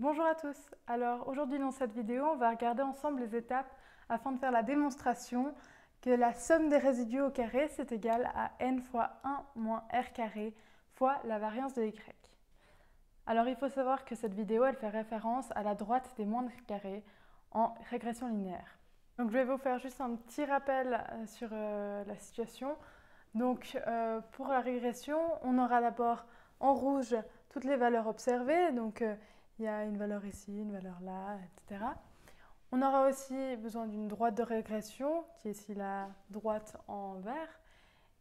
Bonjour à tous. Alors aujourd'hui dans cette vidéo, on va regarder ensemble les étapes afin de faire la démonstration que la somme des résidus au carré c'est égal à n fois 1 moins r carré fois la variance de y. Alors il faut savoir que cette vidéo elle fait référence à la droite des moindres carrés en régression linéaire. Donc je vais vous faire juste un petit rappel sur la situation. Donc pour la régression, on aura d'abord en rouge toutes les valeurs observées. Donc il y a une valeur ici, une valeur là, etc. On aura aussi besoin d'une droite de régression, qui est ici la droite en vert.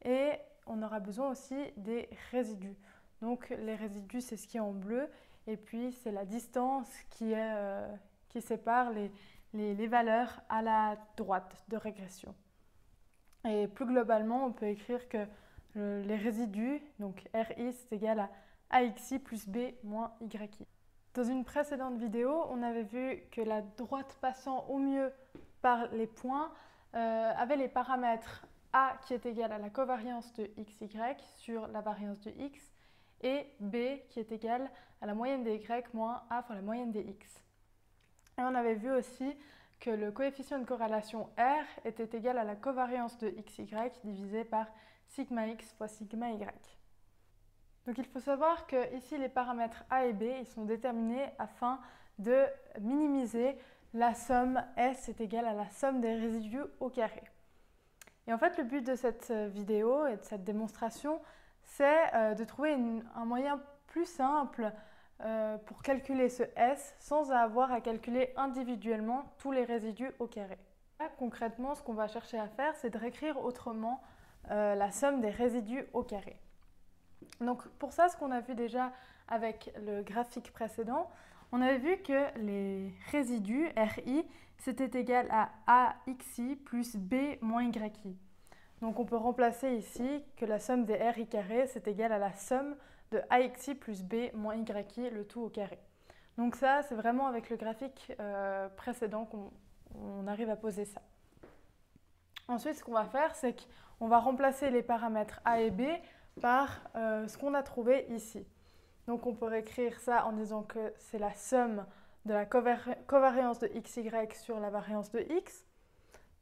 Et on aura besoin aussi des résidus. Donc les résidus, c'est ce qui est en bleu. Et puis c'est la distance qui sépare les valeurs à la droite de régression. Et plus globalement, on peut écrire que les résidus, donc RI, c'est égal à AXI plus B moins YI. Dans une précédente vidéo, on avait vu que la droite passant au mieux par les points avait les paramètres A qui est égal à la covariance de XY sur la variance de X et B qui est égal à la moyenne des Y moins A fois la moyenne des X. Et on avait vu aussi que le coefficient de corrélation R était égal à la covariance de XY divisé par sigma X fois sigma Y. Donc il faut savoir que ici les paramètres A et B ils sont déterminés afin de minimiser la somme S est égale à la somme des résidus au carré. Et en fait le but de cette vidéo et de cette démonstration c'est de trouver un moyen plus simple pour calculer ce S sans avoir à calculer individuellement tous les résidus au carré. Là, concrètement ce qu'on va chercher à faire c'est de réécrire autrement la somme des résidus au carré. Donc pour ça, ce qu'on a vu déjà avec le graphique précédent, on avait vu que les résidus RI, c'était égal à AXI plus B moins YI. Donc on peut remplacer ici que la somme des RI carrés, c'est égal à la somme de AXI plus B moins YI, le tout au carré. Donc ça, c'est vraiment avec le graphique précédent qu'on arrive à poser ça. Ensuite, ce qu'on va faire, c'est qu'on va remplacer les paramètres A et B par ce qu'on a trouvé ici. Donc on peut réécrire ça en disant que c'est la somme de la covariance de XY sur la variance de X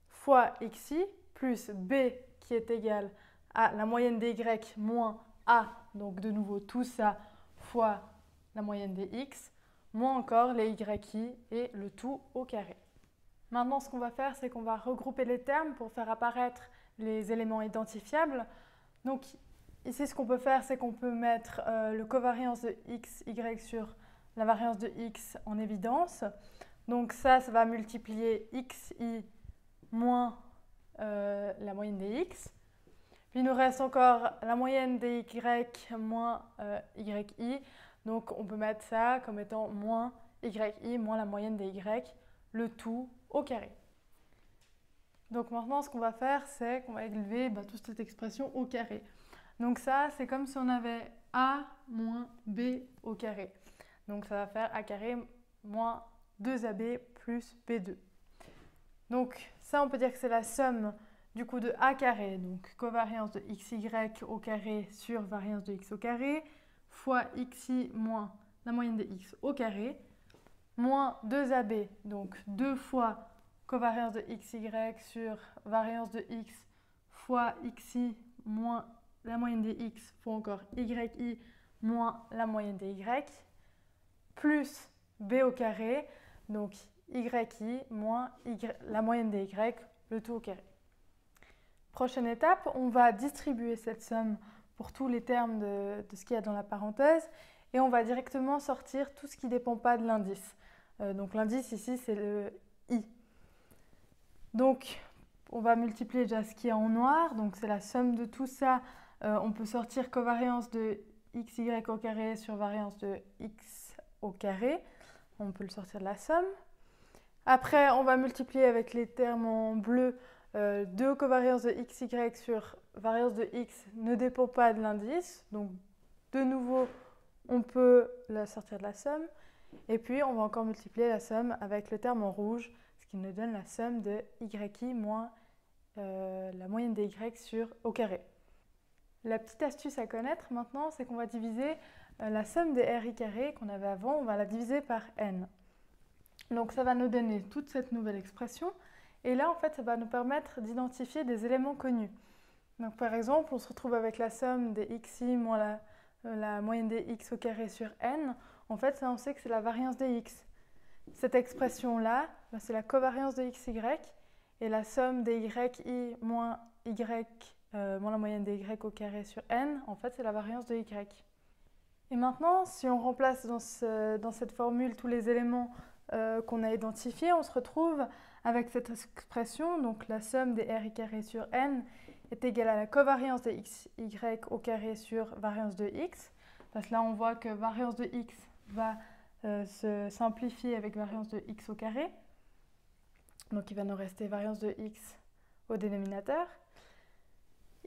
fois XI plus B qui est égal à la moyenne des Y moins A, donc de nouveau tout ça fois la moyenne des X, moins encore les YI et le tout au carré. Maintenant ce qu'on va faire c'est qu'on va regrouper les termes pour faire apparaître les éléments identifiables. Donc ici, ce qu'on peut faire, c'est qu'on peut mettre le covariance de x, y sur la variance de x en évidence. Donc ça va multiplier xi moins la moyenne des x. Puis il nous reste encore la moyenne des y moins yi. Donc on peut mettre ça comme étant moins yi moins la moyenne des y, le tout au carré. Donc maintenant, ce qu'on va faire, c'est qu'on va élever toute cette expression au carré. Donc ça, c'est comme si on avait A moins B au carré. Donc ça va faire A carré moins 2AB plus B2. Donc ça, on peut dire que c'est la somme du coup de A carré, donc covariance de XY au carré sur variance de X au carré, fois XI moins la moyenne de X au carré, moins 2AB, donc 2 fois covariance de XY sur variance de X fois XI moins la moyenne des X fois encore YI moins la moyenne des Y, plus B au carré, donc YI moins la moyenne des Y, le tout au carré. Prochaine étape, on va distribuer cette somme pour tous les termes de ce qu'il y a dans la parenthèse et on va directement sortir tout ce qui ne dépend pas de l'indice. Donc l'indice ici, c'est le I. Donc on va multiplier déjà ce qui est en noir, donc c'est la somme de tout ça. On peut sortir covariance de xy au carré sur variance de x au carré. On peut le sortir de la somme. Après, on va multiplier avec les termes en bleu. 2 covariance de xy sur variance de x ne dépend pas de l'indice. Donc, de nouveau, on peut la sortir de la somme. Et puis, on va encore multiplier la somme avec le terme en rouge, ce qui nous donne la somme de yi moins la moyenne des y au carré. La petite astuce à connaître maintenant, c'est qu'on va diviser la somme des RI carrés qu'on avait avant, on va la diviser par n. Donc ça va nous donner toute cette nouvelle expression. Et là, en fait, ça va nous permettre d'identifier des éléments connus. Donc par exemple, on se retrouve avec la somme des xi moins la moyenne des x au carré sur n. En fait, ça, on sait que c'est la variance des x. Cette expression-là, c'est la covariance de xy. Et la somme des yi moins y moins la moyenne des y au carré sur n, en fait, c'est la variance de y. Et maintenant, si on remplace dans cette formule tous les éléments qu'on a identifiés, on se retrouve avec cette expression, donc la somme des ri carré sur n est égale à la covariance de xy au carré sur variance de x. Parce que là, on voit que variance de x va se simplifier avec variance de x au carré. Donc il va nous rester variance de x au dénominateur.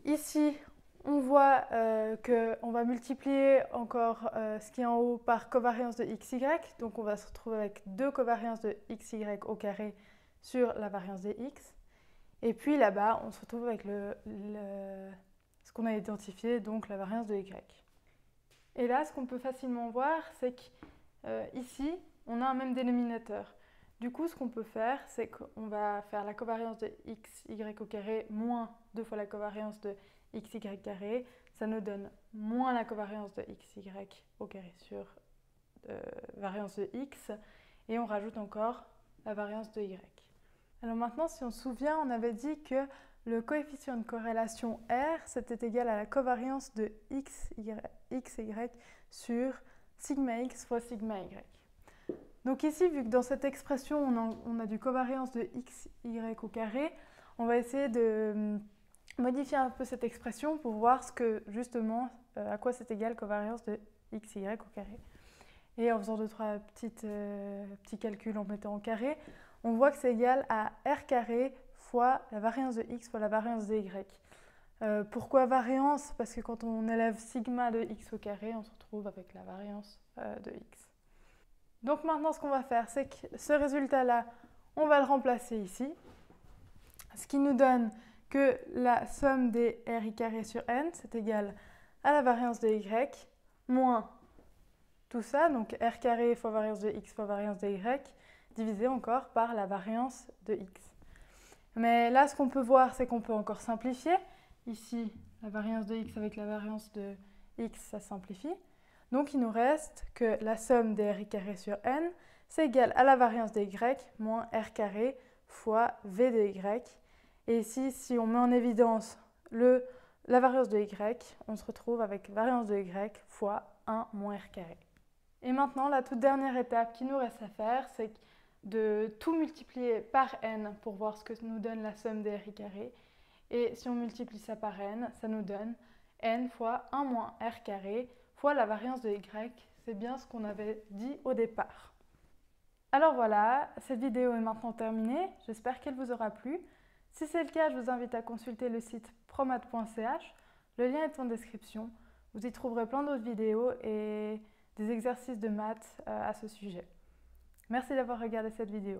Ici, on voit qu'on va multiplier encore ce qui est en haut par covariance de xy. Donc on va se retrouver avec 2 covariances de xy au carré sur la variance de x. Et puis là-bas, on se retrouve avec ce qu'on a identifié, donc la variance de y. Et là, ce qu'on peut facilement voir, c'est qu'ici, on a un même dénominateur. Du coup, ce qu'on peut faire, c'est qu'on va faire la covariance de xy au carré moins 2 fois la covariance de xy carré. Ça nous donne moins la covariance de xy au carré sur variance de x. Et on rajoute encore la variance de y. Alors maintenant, si on se souvient, on avait dit que le coefficient de corrélation R, c'était égal à la covariance de xy sur sigma x fois sigma y. Donc ici, vu que dans cette expression, on a du covariance de xy au carré, on va essayer de modifier un peu cette expression pour voir justement à quoi c'est égal covariance de xy au carré. Et en faisant 2-3 petits calculs en mettant en carré, on voit que c'est égal à r carré fois la variance de x fois la variance de y. Pourquoi variance? Parce que quand on élève sigma de x au carré, on se retrouve avec la variance de x. Donc maintenant, ce qu'on va faire, c'est que ce résultat-là, on va le remplacer ici. Ce qui nous donne que la somme des ri carré sur n, c'est égal à la variance de y, moins tout ça, donc r carré fois variance de x fois variance de y, divisé encore par la variance de x. Mais là, ce qu'on peut voir, c'est qu'on peut encore simplifier. Ici, la variance de x avec la variance de x, ça simplifie. Donc, il nous reste que la somme des ri carré sur n, c'est égal à la variance de y moins r carré fois v de y. Et ici, si on met en évidence la variance de y, on se retrouve avec variance de y fois 1 moins r carré. Et maintenant, la toute dernière étape qui nous reste à faire, c'est de tout multiplier par n pour voir ce que nous donne la somme des ri carré. Et si on multiplie ça par n, ça nous donne n fois 1 moins r carré fois la variance de y. C'est bien ce qu'on avait dit au départ. Alors voilà, cette vidéo est maintenant terminée. J'espère qu'elle vous aura plu. Si c'est le cas, je vous invite à consulter le site promath.ch. Le lien est en description. Vous y trouverez plein d'autres vidéos et des exercices de maths à ce sujet. Merci d'avoir regardé cette vidéo.